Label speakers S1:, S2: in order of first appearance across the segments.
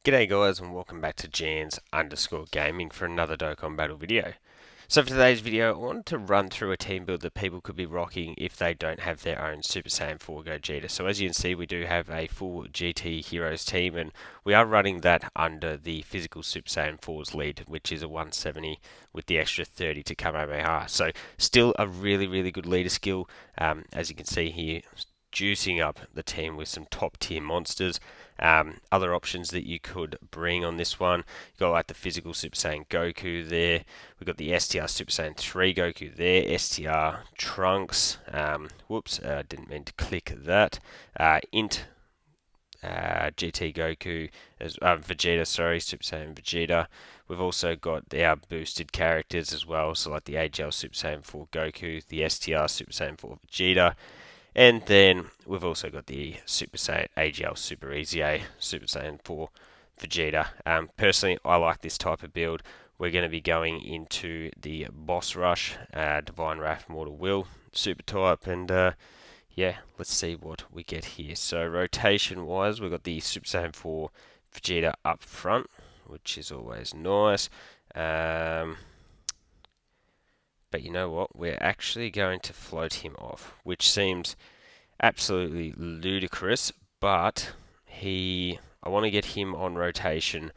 S1: G'day guys and welcome back to Jans_Gaming for another Dokkan Battle video. So for today's video, I wanted to run through a team build that people could be rocking if they don't have their own Super Saiyan 4 Gogeta. So as you can see, we do have a full GT Heroes team and we are running that under the physical Super Saiyan 4's lead, which is a 170 with the extra 30 to Kamehameha. So still a really good leader skill, as you can see here, juicing up the team with some top tier monsters. Other options that you could bring on this one, you got like the physical Super Saiyan Goku there. We've got the STR Super Saiyan 3 Goku there, STR Trunks. Whoops, didn't mean to click that. Int GT Goku, Vegeta, sorry, Super Saiyan Vegeta. We've also got our boosted characters as well, so like the AGL Super Saiyan 4 Goku, the STR Super Saiyan 4 Vegeta. And then we've also got the Super Saiyan AGL Super Easy A Super Saiyan 4 Vegeta. Personally, I like this type of build. We're going to be going into the Boss Rush, Divine Wrath, Mortal Will Super type, and yeah, let's see what we get here. So rotation-wise, we've got the Super Saiyan 4 Vegeta up front, which is always nice. But you know what? We're actually going to float him off, which seems absolutely ludicrous, but I want to get him on rotation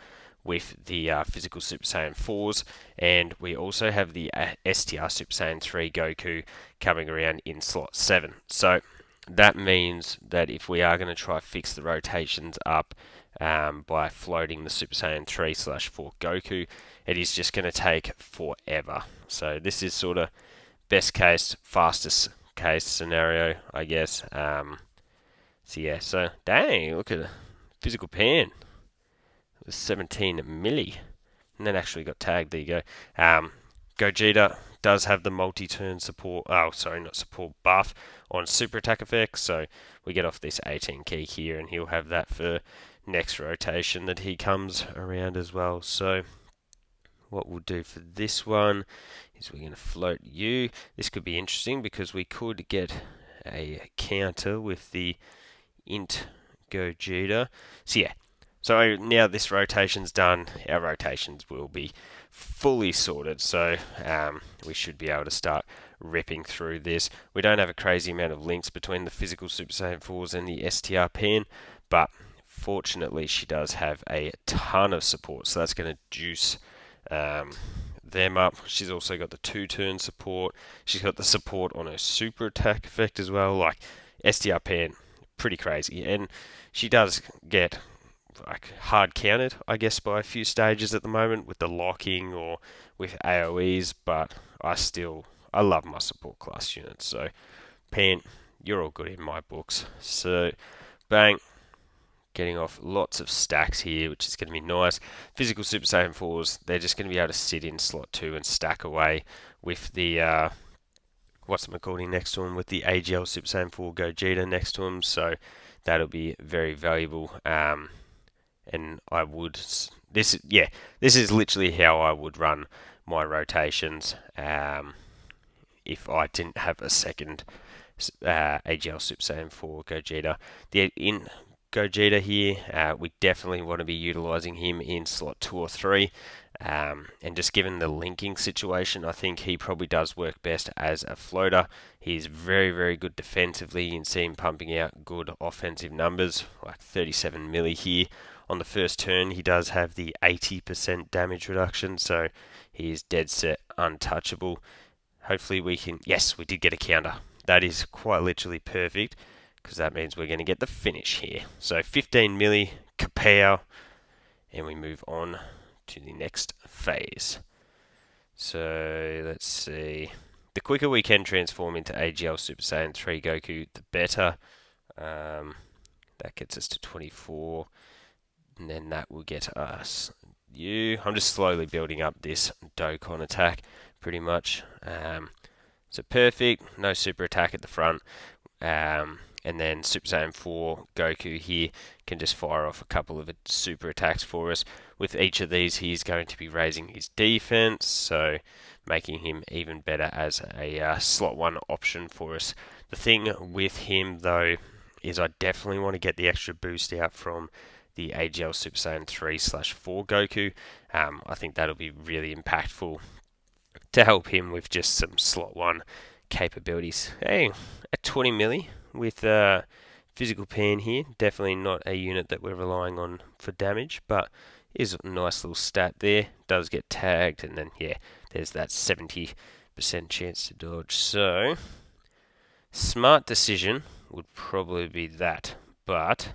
S1: with the physical Super Saiyan 4s, and we also have the STR Super Saiyan 3 Goku coming around in slot 7. So that means that if we are going to try fix the rotations up by floating the Super Saiyan 3/4 Goku, it is just going to take forever. So this is sort of best case, fastest case scenario, I guess. So yeah, so dang, look at the physical pan. It was 17 milli, and then actually got tagged. There you go. Gogeta does have the multi-turn support. Oh, sorry, not support buff on super attack effects. So we get off this 18 key here, and he'll have that for next rotation that he comes around as well. So what we'll do for this one is we're going to float you. This could be interesting because we could get a counter with the int Gogeta. So yeah, so now this rotation's done, our rotations will be fully sorted. So we should be able to start ripping through this. We don't have a crazy amount of links between the physical Super Saiyan 4s and the STR pen, but fortunately she does have a ton of support, so that's going to juice them up. She's also got the 2-turn support. She's got the support on her super attack effect as well. Like STR pen, pretty crazy, and she does get like hard countered, I guess, by a few stages at the moment with the locking or with AoEs. But I love my support class units. So Pan, you're all good in my books. So bang. Getting off lots of stacks here, which is going to be nice. Physical Super Saiyan 4s, they're just going to be able to sit in slot 2 and stack away with the, what's the McCourty next to him, with the AGL Super Saiyan 4 Gogeta next to him, so that'll be very valuable. And I would, this is literally how I would run my rotations if I didn't have a second AGL Super Saiyan 4 Gogeta. In Gogeta here, we definitely want to be utilizing him in slot 2 or 3, and just given the linking situation, I think he probably does work best as a floater. He's very good defensively. You can see him pumping out good offensive numbers, like 37 milli here. On the first turn, he does have the 80% damage reduction, so he is dead set untouchable. Hopefully we can, yes, we did get a counter. That is quite literally perfect, because that means we're going to get the finish here. So 15 milli, kapow, and we move on to the next phase. So let's see. The quicker we can transform into AGL Super Saiyan 3 Goku, the better. That gets us to 24, and then that will get us you. I'm just slowly building up this Dokkan attack, pretty much. So perfect, no super attack at the front. And then Super Saiyan 4 Goku here can just fire off a couple of super attacks for us. With each of these, he's going to be raising his defense, so making him even better as a slot 1 option for us. The thing with him, though, is I definitely want to get the extra boost out from the AGL Super Saiyan 3/4 Goku. I think that'll be really impactful to help him with just some slot 1 capabilities. Hey, at 20 milli with physical pan here, definitely not a unit that we're relying on for damage, but is a nice little stat there. Does get tagged, and then yeah, there's that 70% chance to dodge. So smart decision would probably be that, but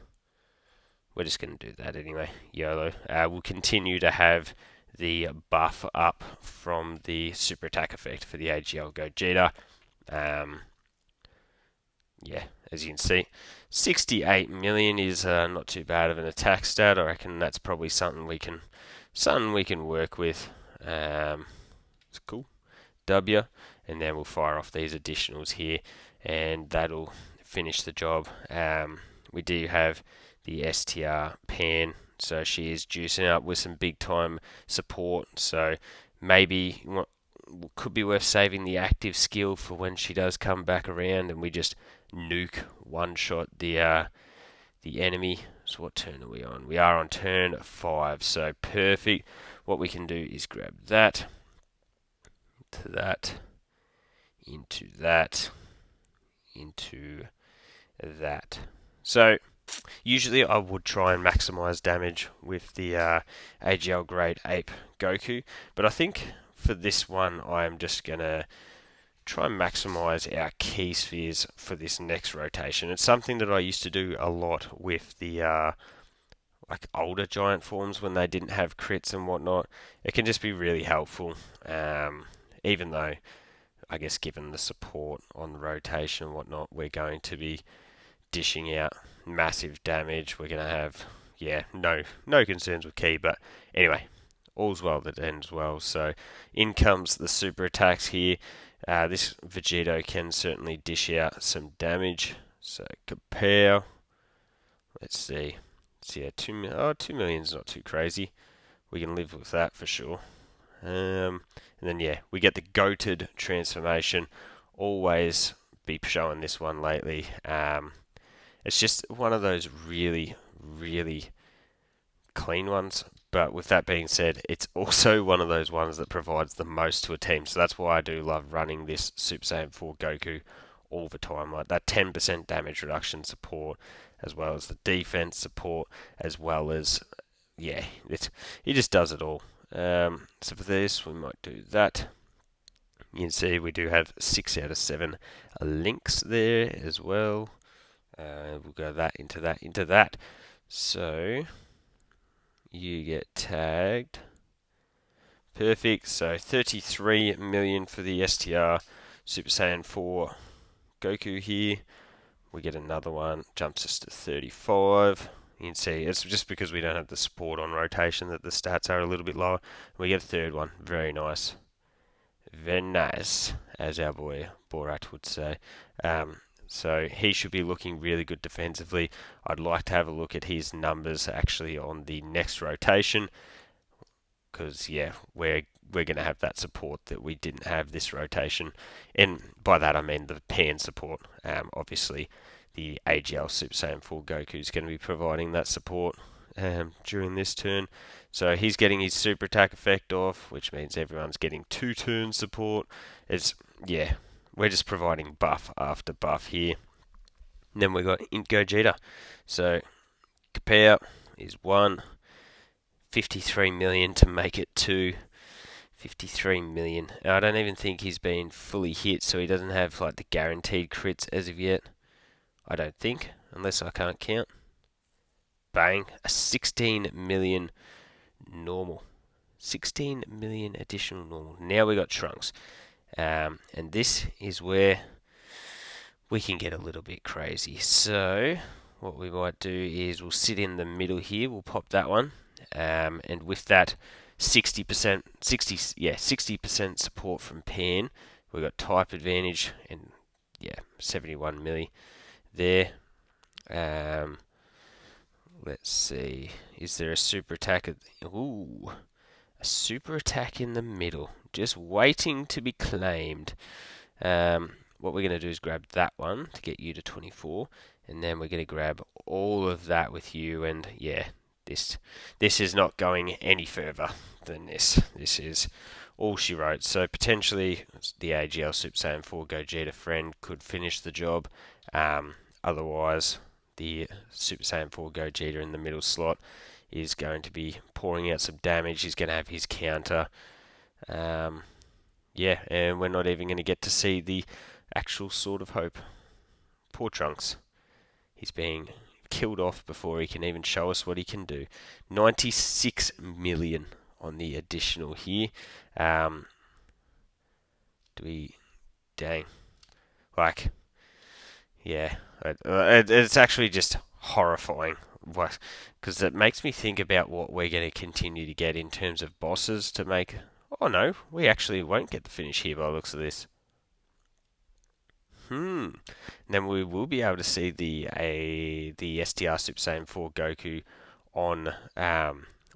S1: we're just going to do that anyway. YOLO. We'll continue to have the buff up from the super attack effect for the AGL Gogeta. Yeah, as you can see, 68 million is not too bad of an attack stat. I reckon that's probably something we can work with. It's cool. W, and then we'll fire off these additionals here, and that'll finish the job. We do have the STR Pan, so she is juicing up with some big time support. So maybe could be worth saving the active skill for when she does come back around, and we just nuke one shot the enemy. So what turn are we on? We are on turn 5, so perfect. What we can do is grab that, to that, into that, into that. So usually I would try and maximize damage with the AGL Grade Ape Goku, but I think for this one I am just going to try and maximize our key spheres for this next rotation. It's something that I used to do a lot with the like older giant forms when they didn't have crits and whatnot. It can just be really helpful, even though I guess given the support on the rotation and whatnot, we're going to be dishing out massive damage. We're going to have, yeah, no concerns with key, but anyway, all's well that ends well. So in comes the super attacks here. This Vegito can certainly dish out some damage. So compare. Let's see. So yeah, 2 million is not too crazy. We can live with that for sure. And then yeah, we get the goated transformation. Always be showing this one lately. It's just one of those really, really clean ones. But with that being said, it's also one of those ones that provides the most to a team. So that's why I do love running this Super Saiyan 4 Goku all the time. Like that 10% damage reduction support, as well as the defense support, as well as, yeah, he just does it all. So for this, we might do that. You can see we do have 6 out of 7 links there as well. We'll go that into that into that. So you get tagged. Perfect. So 33 million for the STR Super Saiyan 4 Goku here. We get another one, jumps us to 35. You can see it's just because we don't have the support on rotation that the stats are a little bit lower. We get a third one. Very nice. Very nice, as our boy Borat would say. So he should be looking really good defensively. I'd like to have a look at his numbers actually on the next rotation, because yeah, we're going to have that support that we didn't have this rotation, and by that I mean the pan support. Obviously, the AGL Super Saiyan 4 Goku is going to be providing that support during this turn. So he's getting his super attack effect off, which means everyone's getting 2 turn support. Yeah, we're just providing buff after buff here. And then we got Int Gogeta. So compare is 1, 53 million to make it 2. 53 million. I don't even think he's been fully hit, so he doesn't have like the guaranteed crits as of yet. I don't think, unless I can't count. Bang, a 16 million normal. 16 million additional normal. Now we got Trunks. And this is where we can get a little bit crazy. So what we might do is we'll sit in the middle here. We'll pop that one. And with that 60% support from Pan, we've got type advantage and yeah, 71 milli there. Let's see. Is there a super attack? Ooh, a super attack in the middle, just waiting to be claimed. What we're going to do is grab that one to get you to 24, and then we're going to grab all of that with you, and yeah, this is not going any further than this. This is all she wrote. So potentially the AGL Super Saiyan 4 Gogeta friend could finish the job. Otherwise, the Super Saiyan 4 Gogeta in the middle slot is going to be pouring out some damage. He's going to have his counter. Yeah, and we're not even going to get to see the actual Sword of Hope. Poor Trunks. He's being killed off before he can even show us what he can do. 96 million on the additional here. Do we... Dang. Like, yeah. It's actually just horrifying. Because it makes me think about what we're going to continue to get in terms of bosses to make... Oh no, we actually won't get the finish here by the looks of this. Then we will be able to see the STR Super Saiyan 4 Goku on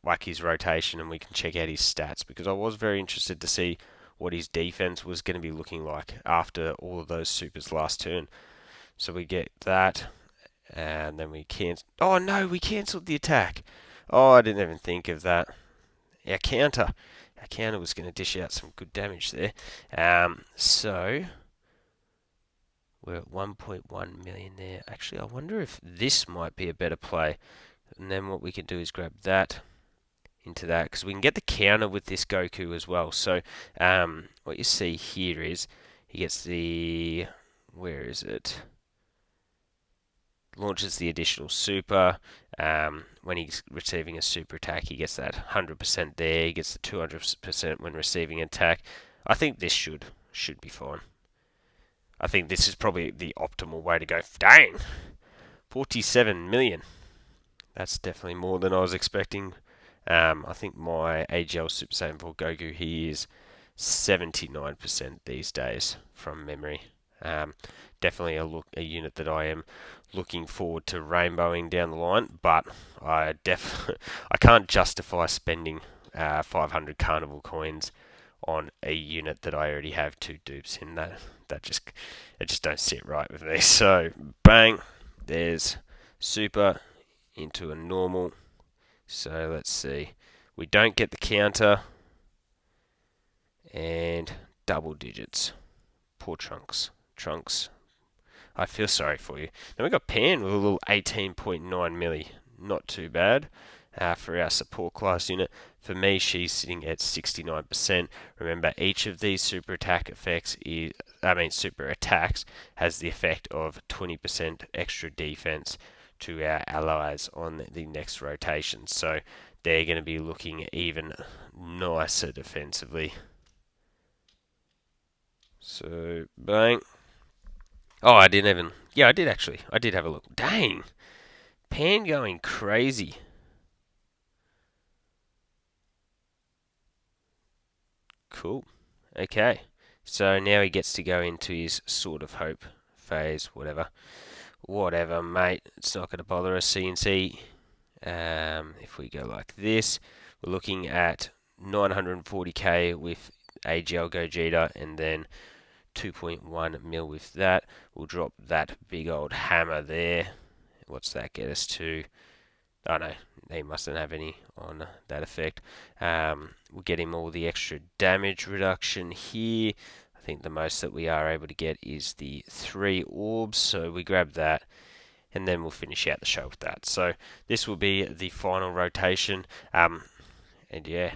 S1: like his rotation, and we can check out his stats, because I was very interested to see what his defense was going to be looking like after all of those supers last turn. So we get that, and then we cancel. Oh no, we cancelled the attack. Oh, I didn't even think of that. Our counter was going to dish out some good damage there. So we're at 1.1 million there. Actually, I wonder if this might be a better play. And then what we can do is grab that into that, because we can get the counter with this Goku as well. So what you see here is he gets the... Where is it? Launches the additional super. When he's receiving a super attack, he gets that 100% there. He gets the 200% when receiving an attack. I think this should be fine. I think this is probably the optimal way to go. Dang! 47 million. That's definitely more than I was expecting. I think my AGL Super Saiyan 4 Goku, he is 79% these days from memory. Definitely a unit that I am looking forward to rainbowing down the line, but I can't justify spending 500 carnival coins on a unit that I already have 2 dupes in. It just don't sit right with me. So bang, there's super into a normal. So let's see, we don't get the counter, and double digits. Poor Trunks, I feel sorry for you. Then we got Pan with a little 18.9 milli. Not too bad for our support class unit. For me, she's sitting at 69%. Remember, each of these super attacks has the effect of 20% extra defense to our allies on the next rotation. So they're going to be looking even nicer defensively. So, bang. Oh, I didn't even... Yeah, I did actually. I did have a look. Dang! Pan going crazy. Cool. Okay. So now he gets to go into his Sword of Hope phase, whatever. Whatever, mate. It's not going to bother us, CNC. If we go like this, we're looking at 940k with AGL Gogeta, and then 2.1 mil with that. We'll drop that big old hammer there. What's that get us to? Oh no, he mustn't have any on that effect. We'll get him all the extra damage reduction here. I think the most that we are able to get is the 3 orbs, so we grab that, and then we'll finish out the show with that. So this will be the final rotation, and yeah,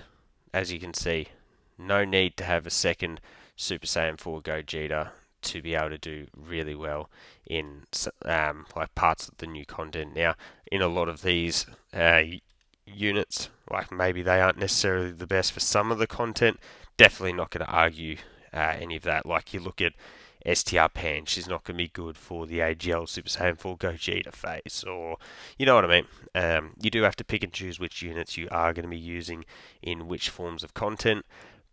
S1: as you can see, no need to have a second Super Saiyan 4 Gogeta to be able to do really well in like parts of the new content. Now, in a lot of these units, like maybe they aren't necessarily the best for some of the content, definitely not going to argue any of that. Like you look at STR Pan, she's not going to be good for the AGL Super Saiyan 4 Gogeta phase, or you know what I mean. You do have to pick and choose which units you are going to be using in which forms of content.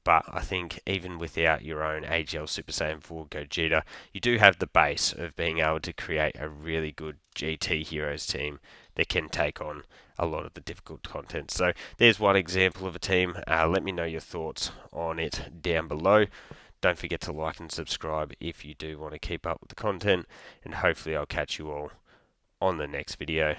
S1: But I think even without your own AGL Super Saiyan 4 Gogeta, you do have the base of being able to create a really good GT Heroes team that can take on a lot of the difficult content. So there's one example of a team. Let me know your thoughts on it down below. Don't forget to like and subscribe if you do want to keep up with the content, and hopefully I'll catch you all on the next video.